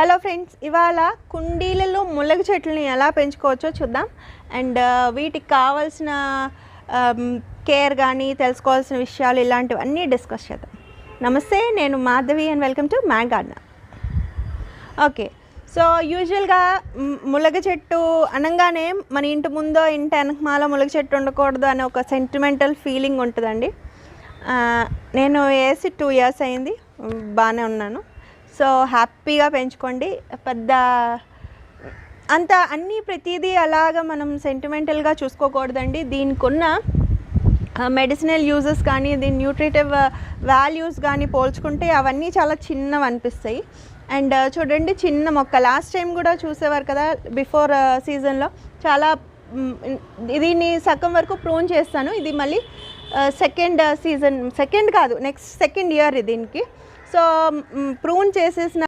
Hello friends, ఇవాళ కుండీలలో ములగ చెట్లని ఎలా పెంచుకోవచ్చో చూద్దాం. అండ్ వీటికి కావాల్సిన కేర్ కానీ తెలుసుకోవాల్సిన విషయాలు ఇలాంటివన్నీ డిస్కస్ చేద్దాం. నమస్తే, నేను Madhavi and welcome to my garden. Okay, so యూజువల్గా ములగ చెట్టు అనగానే మన ఇంటి ముందో ఇంటి వెనకమాల ములగ చెట్టు ఉండకూడదు అనే ఒక సెంటిమెంటల్ ఫీలింగ్ ఉంటుందండి. నేను వేసి 2 years అయింది, బాగానే ఉన్నాను. సో హ్యాపీగా పెంచుకోండి. పెద్ద అంత అన్నీ ప్రతిదీ అలాగా మనం సెంటిమెంటల్గా చూసుకోకూడదండి. దీనికి ఉన్న మెడిసినల్ యూజెస్ కానీ దీని న్యూట్రిటివ్ వాల్యూస్ కానీ పోల్చుకుంటే అవన్నీ చాలా చిన్నవి అనిపిస్తాయి. అండ్ చూడండి, చిన్న మొక్క లాస్ట్ టైం కూడా చూసేవారు కదా, బిఫోర్ సీజన్లో చాలా దీన్ని సగం వరకు ప్రూన్ చేస్తాను. ఇది మళ్ళీ సెకండ్ ఇయర్ దీనికి. సో ప్రూన్ చేసేసిన